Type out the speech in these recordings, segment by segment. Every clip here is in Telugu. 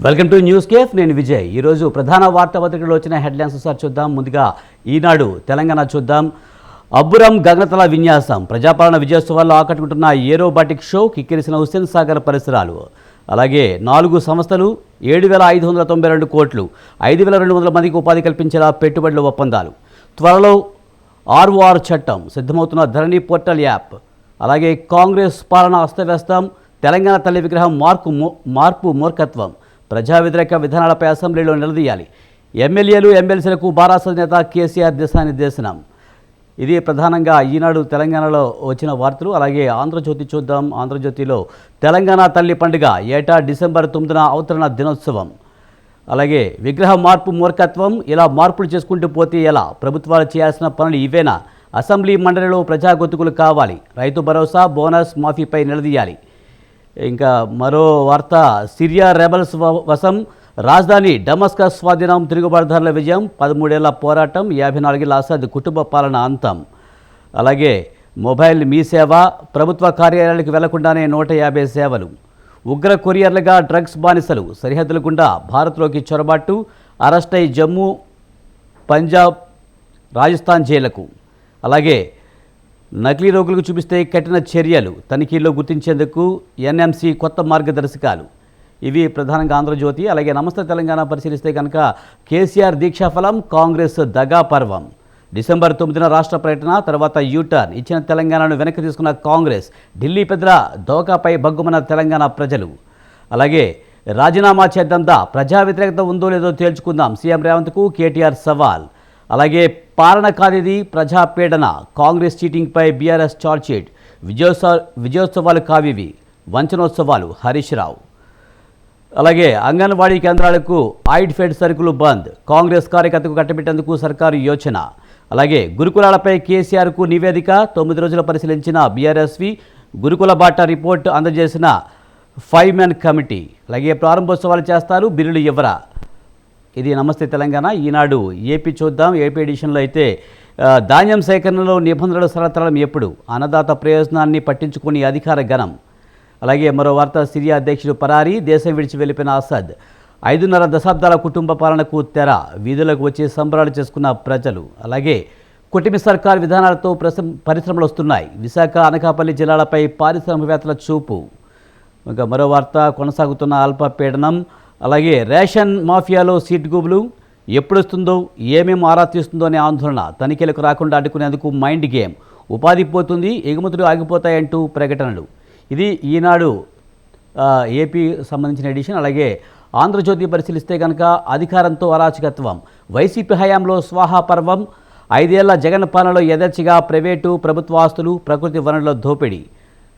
Welcome to news cafe. నేను విజయ్. ఈరోజు ప్రధాన వార్తాపత్రికలో వచ్చిన హెడ్లైన్స్ ఒకసారి చూద్దాం. ముందుగా ఈనాడు తెలంగాణ చూద్దాం. అబ్బురం గగనతల విన్యాసం, ప్రజాపాలన విజయోత్సవాల్లో ఆకట్టుకుంటున్న ఏరోబాటిక్ షో, కిక్కిరిసిన హుస్సేన్ సాగర్ పరిసరాలు. అలాగే 4 సంస్థలు 7,592 కోట్లు, 5,200 మందికి ఉపాధి కల్పించేలా పెట్టుబడుల ఒప్పందాలు. త్వరలో ఆర్ఓఆర్ చట్టం, సిద్ధమవుతున్న ధరణి పోర్టల్ యాప్. అలాగే కాంగ్రెస్ పాలన అస్తవ్యస్తం, తెలంగాణ తల్లి విగ్రహం మార్పు మూర్ఖత్వం, ప్రజా వ్యతిరేక విధానాలపై అసెంబ్లీలో నిలదీయాలి, ఎమ్మెల్యేలు ఎమ్మెల్సీలకు బారాస నేత కేసీఆర్ దిశానిర్దేశనం. ఇది ప్రధానంగా ఈనాడు తెలంగాణలో వచ్చిన వార్తలు. అలాగే ఆంధ్రజ్యోతి చూద్దాం. ఆంధ్రజ్యోతిలో తెలంగాణ తల్లి పండుగ, ఏటా డిసెంబర్ 9న అవతరణ దినోత్సవం. అలాగే విగ్రహ మార్పు మూర్ఖత్వం, ఇలా మార్పులు చేసుకుంటూ పోతే ఎలా, ప్రభుత్వాలు చేయాల్సిన పనులు ఇవేనా, అసెంబ్లీ మండలిలో ప్రజా గొంతుకులు కావాలి, రైతు భరోసా బోనస్ మాఫీపై నిలదీయాలి. ఇంకా మరో వార్త, సిరియా రెబల్స్ వశం, రాజధాని డమస్కస్ స్వాధీనం, తిరుగుబాటుదారుల విజయం, 13 ఏళ్ల పోరాటం, 54 ఏళ్ల అసద్ కుటుంబ పాలన అంతం. అలాగే మొబైల్ మీ సేవ, ప్రభుత్వ కార్యాలయాలకు వెళ్లకుండానే 150 సేవలు. ఉగ్ర కొరియర్లుగా డ్రగ్స్ బానిసలు, సరిహద్దుల గుండా భారత్లోకి చొరబాటు, అరెస్ట్ అయి జమ్మూ, పంజాబ్, రాజస్థాన్ జైళ్లకు. అలాగే నకిలీ రోగులకు చూపిస్తే కఠిన చర్యలు, తనిఖీల్లో గుర్తించేందుకు ఎన్ఎంసీ కొత్త మార్గదర్శకాలు. ఇవి ప్రధానంగా ఆంధ్రజ్యోతి. అలాగే నమస్తే తెలంగాణ పరిశీలిస్తే కనుక కేసీఆర్ దీక్షాఫలం, కాంగ్రెస్ దగా పర్వం. డిసెంబర్ 9న రాష్ట్ర పర్యటన, తర్వాత యూటర్న్ ఇచ్చిన తెలంగాణను వెనక్కి తీసుకున్న కాంగ్రెస్, ఢిల్లీ పెద్దల దోకాపై బగ్గుమన్న తెలంగాణ ప్రజలు. అలాగే రాజీనామా చేద్దాందా, ప్రజా వ్యతిరేకత ఉందో లేదో తేల్చుకుందాం, సీఎం రేవంత్కు కేటీఆర్ సవాల్. అలాగే పాలన కాదిది ప్రజాపీడన, కాంగ్రెస్ చీటింగ్పై బీఆర్ఎస్ ఛార్జ్షీట్, విజయోత్సవాలు కావివి, వంచనోత్సవాలు, హరీష్ రావు. అలాగే అంగన్వాడీ కేంద్రాలకు ఆయిడ్ ఫెడ్ సరుకులు బంద్, కాంగ్రెస్ కార్యకర్తకు కట్టబెట్టేందుకు సర్కారు యోచన. అలాగే గురుకులాలపై కేసీఆర్కు నివేదిక, 9 రోజులు పరిశీలించిన బీఆర్ఎస్వి, గురుకుల బాట రిపోర్టు అందజేసిన 5 మెన్ కమిటీ. అలాగే ప్రారంభోత్సవాలు చేస్తారు, బిల్లులు ఇవ్వరా. ఇది నమస్తే తెలంగాణ. ఈనాడు ఏపీ చూద్దాం. ఏపీ ఎడిషన్లో అయితే ధాన్యం సేకరణలో నిబంధనలు సరళతరం ఎప్పుడు, అన్నదాత ప్రయోజనాన్ని పట్టించుకుని అధికార గణం. అలాగే మరో వార్త, సిరియా అధ్యక్షుడు పరారీ, దేశం విడిచి వెళ్ళిపోయిన అసద్, 5.5 దశాబ్దాల కుటుంబ పాలనకు తెర, వీధులకు వచ్చి సంబరాలు చేసుకున్న ప్రజలు. అలాగే కుటుంబ సర్కార్ విధానాలతో పరిశ్రమలు వస్తున్నాయి, విశాఖ అనకాపల్లి జిల్లాలపై పారిశ్రామికవేత్తల చూపు. ఇంకా మరో వార్త, కొనసాగుతున్న అల్పపీడనం. అలాగే రేషన్ మాఫియాలో సీట్ గుబులు, ఎప్పుడు వస్తుందో, ఏమేమి ఆరా తీస్తుందో అనే ఆందోళన, తనిఖీలకు రాకుండా అడ్డుకునేందుకు మైండ్ గేమ్, ఉపాధి పోతుంది, ఎగుమతులు ఆగిపోతాయంటూ ప్రకటనలు. ఇది ఈనాడు ఏపీ సంబంధించిన ఎడిషన్. అలాగే ఆంధ్రజ్యోతి పరిశీలిస్తే కనుక అధికారంతో అరాచకత్వం, వైసీపీ హయాంలో స్వాహా పర్వం, 5 ఏళ్ల జగన్ పాలనలో యథేచ్ఛగా ప్రైవేటు ప్రభుత్వ ఆస్తులు, ప్రకృతి వనరుల దోపిడీ.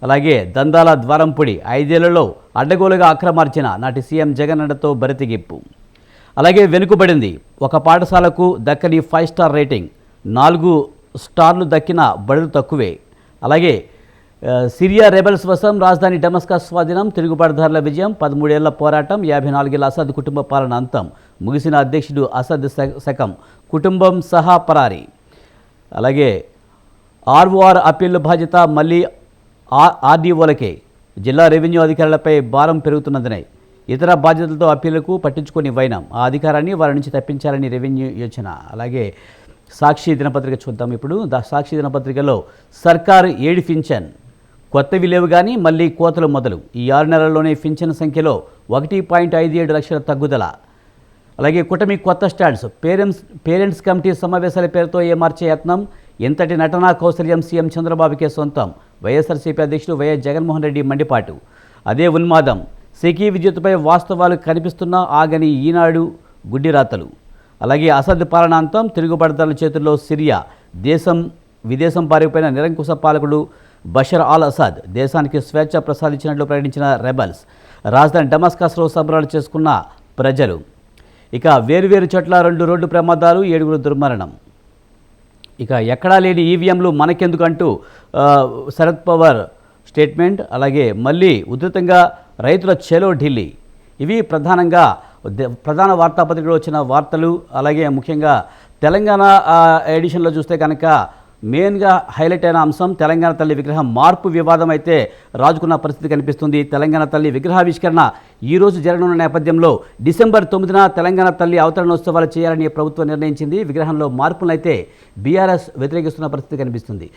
అలాగే దందాల ద్వారంపుడి, 5 ఏళ్లలో అడ్డగోలుగా అక్రమార్జన, నాటి సీఎం జగన్ అండతో బరితెగింపు. అలాగే వెనుకబడింది, ఒక పాఠశాలకు దక్కని 5 స్టార్ రేటింగ్, 4 స్టార్లు దక్కిన బడులు తక్కువే. అలాగే సిరియా రెబల్స్ వశం, రాజధాని డమస్కస్ స్వాధీనం, తిరుగుబాటుదారుల విజయం, 13 ఏళ్ల పోరాటం, 54 ఏళ్ల అసద్ కుటుంబ పాలన అంతం, ముగిసిన అధ్యక్షుడు అసద్ శకం, కుటుంబం సహా పరారీ. అలాగే ఆర్ఓఆర్ అప్పీళ్ల బాధ్యత మళ్ళీ ఆర్డీఓలకే, జిల్లా రెవెన్యూ అధికారులపై భారం పెరుగుతున్నదనే, ఇతర బాధ్యతలతో అప్పీళ్లకు పట్టించుకొని వైనం, ఆ అధికారాన్ని వారి నుంచి తప్పించాలని రెవెన్యూ యోచన. అలాగే సాక్షి దినపత్రిక చూద్దాం ఇప్పుడు. సాక్షి దినపత్రికలో సర్కారు 7 పింఛన్, కొత్తవి లేవు కానీ మళ్ళీ కోతలు మొదలు, ఈ 6 నెలల్లోనే పింఛన్ సంఖ్యలో 1.57 లక్షల తగ్గుదల. అలాగే కూటమి కొత్త స్టాండ్స్, పేరెంట్స్ కమిటీ సమావేశాల పేరుతో ఏమార్చే యత్నం, ఎంతటి నటనా కౌశల్యం సీఎం చంద్రబాబుకే సొంతం, వైఎస్ఆర్సీపీ అధ్యక్షుడు వైఎస్ జగన్మోహన్ రెడ్డి మండిపాటు. అదే ఉన్మాదం, సెకీ విద్యుత్పై వాస్తవాలు కనిపిస్తున్నా ఆగని ఈనాడు గుడ్డిరాతలు. అలాగే అసద్ పాలనాంతం, తిరుగుబాటుదారుల చేతుల్లో సిరియా, విదేశం పారిపోయిన నిరంకుశ పాలకుడు బషర్ అల్ అసద్, దేశానికి స్వేచ్ఛ ప్రసాదించినట్లు ప్రకటించిన రెబల్స్, రాజధాని డమస్కస్లో సంబరాలు చేసుకున్న ప్రజలు. ఇక వేరువేరు చోట్ల 2 రోడ్డు ప్రమాదాలు, 7 దుర్మరణం. ఇక ఎక్కడా లేని ఈవీఎంలు మనకెందుకంటూ శరద్ పవార్ స్టేట్మెంట్. అలాగే మళ్ళీ ఉధృతంగా రైతుల చేలో ఢిల్లీ. ఇవి ప్రధాన వార్తాపత్రికలో వచ్చిన వార్తలు. అలాగే ముఖ్యంగా తెలంగాణ ఎడిషన్లో చూస్తే కనుక మెయిన్గా హైలైట్ అయిన అంశం తెలంగాణ తల్లి విగ్రహం మార్పు వివాదం అయితే రాజుకున్న పరిస్థితి కనిపిస్తుంది. తెలంగాణ తల్లి విగ్రహావిష్కరణ ఈ రోజు జరగనున్న నేపథ్యంలో డిసెంబర్ 9న తెలంగాణ తల్లి అవతరణోత్సవాలు చేయాలని ప్రభుత్వం నిర్ణయించింది. విగ్రహంలో మార్పులైతే బీఆర్ఎస్ వ్యతిరేకిస్తున్న పరిస్థితి కనిపిస్తుంది.